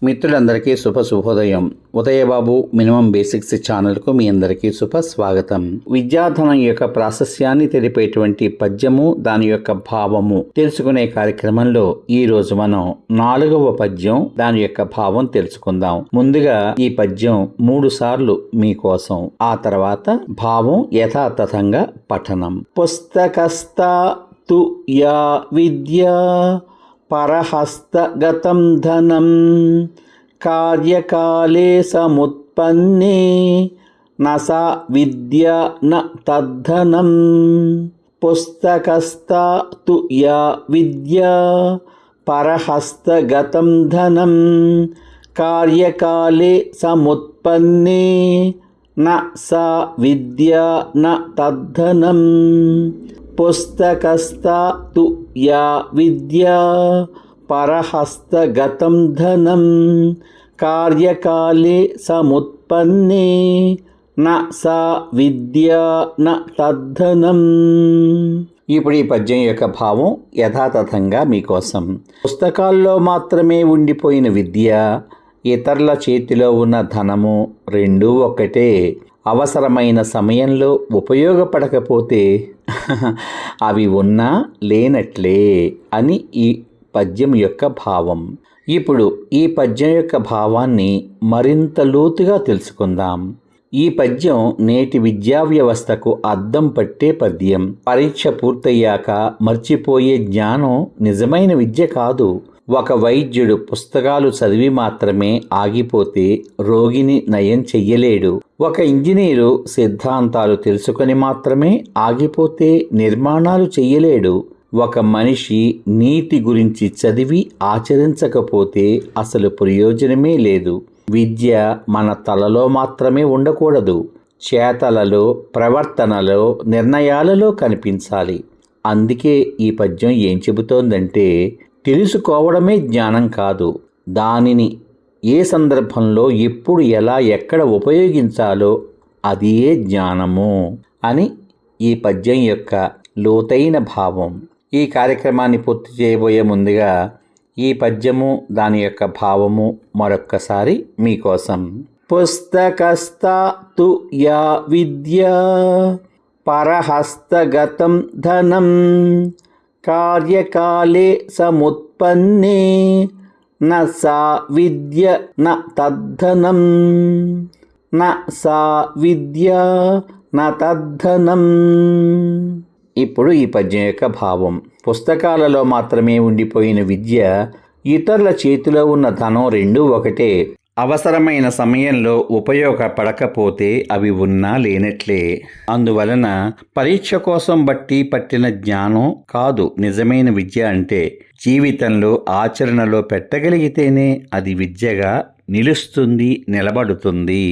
మిత్రులందరికీ శుభోదయం. Udaybabu minimum basics ఛానల్కు మీ అందరికీ స్వాగతం. విద్యాధనం యొక్క ప్రాశస్యాన్ని తెలిపేటువంటి పద్యము, దాని యొక్క భావము తెలుసుకునే కార్యక్రమంలో ఈ రోజు మనం 4వ పద్యం, దాని యొక్క భావం తెలుసుకుందాం. ముందుగా ఈ పద్యం 3 సార్లు మీకోసం, ఆ తర్వాత భావం యథాతథంగా పఠనం. పుస్తకస్థా తు యా విద్యా పరహస్తగతం ధనం కార్యకాలే సముత్పన్నే న సా విద్య న తద్ధనం. పుస్తకస్థా తు యా విద్యా పరహస్తగతం ధనం కార్యకాలే సముత్పన్నే న సా విద్య న తద్ధనం. పుస్తకస్థా తు యా విద్యా పరహస్తగతం ధనం కార్యకాలే సముత్పన్నే న సా విద్యా న తద్ధనం. ఇప్పుడు ఈ పద్యం యొక్క భావం యథాతథంగా మీకోసం. పుస్తకాల్లో మాత్రమే ఉండిపోయిన విద్య, ఇతరుల చేతిలో ఉన్న ధనము రెండూ ఒక్కటే. అవసరమైన సమయంలో ఉపయోగపడకపోతే అవి ఉన్నా లేనట్లే అని ఈ పద్యం యొక్క భావం. ఇప్పుడు ఈ పద్యం యొక్క భావాన్ని మరింత లోతుగా తెలుసుకుందాం. ఈ పద్యం నేటి విద్యా వ్యవస్థకు అద్దం పట్టే పద్యం. పరీక్ష పూర్తయ్యాక మర్చిపోయే జ్ఞానం నిజమైన విద్య కాదు. ఒక వైద్యుడు పుస్తకాలు చదివి మాత్రమే ఆగిపోతే రోగిని నయం చెయ్యలేడు. ఒక ఇంజనీరు సిద్ధాంతాలు తెలుసుకొని మాత్రమే ఆగిపోతే నిర్మాణాలు చెయ్యలేడు. ఒక మనిషి నీతి గురించి చదివి ఆచరించకపోతే అసలు ప్రయోజనమే లేదు. విద్య మన తలలో మాత్రమే ఉండకూడదు, చేతలలో, ప్రవర్తనలో, నిర్ణయాలలో కనిపించాలి. అందుకే ఈ పద్యం ఏం చెబుతోందంటే, తెలుసుకోవడమే జ్ఞానం కాదు, దానిని ఏ సందర్భంలో, ఎప్పుడు, ఎలా, ఎక్కడ ఉపయోగించాలో అదే జ్ఞానము అని ఈ పద్యం యొక్క లోతైన భావం. ఈ కార్యక్రమాన్ని పూర్తి చేయబోయే ముందుగా ఈ పద్యము, దాని యొక్క భావము మరొక్కసారి మీకోసం. పుస్తకస్థా తు యా విద్యా పరహస్తగతం ధనం కార్యకాలే సముత్పన్నే న సా విద్య న తద్ధనం. న సా విద్య న తద్ధనం. ఇప్పుడు ఈ పద్యం యొక్క భావం. పుస్తకాలలో మాత్రమే ఉండిపోయిన విద్య, ఇతరుల చేతిలో ఉన్న ధనం రెండూ ఒకటే. అవసరమైన సమయంలో ఉపయోగపడకపోతే అవి ఉన్నా లేనట్లే. అందువలన పరీక్ష కోసం బట్టి పట్టిన జ్ఞానం కాదు నిజమైన విద్య అంటే. జీవితంలో ఆచరణలో పెట్టగలిగితేనే అది విద్యగా నిలుస్తుంది, నిలబడుతుంది.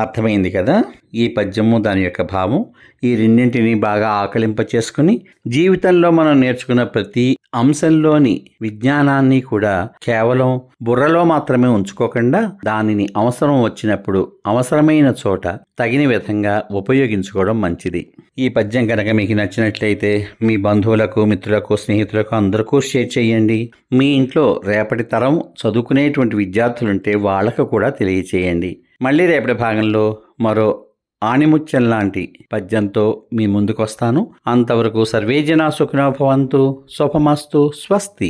అర్థమైంది కదా ఈ పద్యము, దాని యొక్క భావం. ఈ రెండింటిని బాగా ఆకలింప చేసుకుని జీవితంలో మనం నేర్చుకున్న ప్రతి అంశంలోని విజ్ఞానాన్ని కూడా కేవలం బుర్రలో మాత్రమే ఉంచుకోకుండా దానిని అవసరం వచ్చినప్పుడు అవసరమైన చోట తగిన విధంగా ఉపయోగించుకోవడం మంచిది. ఈ పద్యం కనుక మీకు నచ్చినట్లయితే మీ బంధువులకు, మిత్రులకు, స్నేహితులకు అందరికీ షేర్ చేయండి. మీ ఇంట్లో రేపటి తరం చదువుకునేటువంటి విద్యార్థులుంటే వాళ్ళకు కూడా తెలియచేయండి. మళ్ళీ రేపటి భాగంలో మరో ఆణిముత్యం లాంటి పద్యంతో మీ ముందుకొస్తాను. అంతవరకు సర్వే జనా సుఖినో భవంతు. శుభమస్తు. స్వస్తి.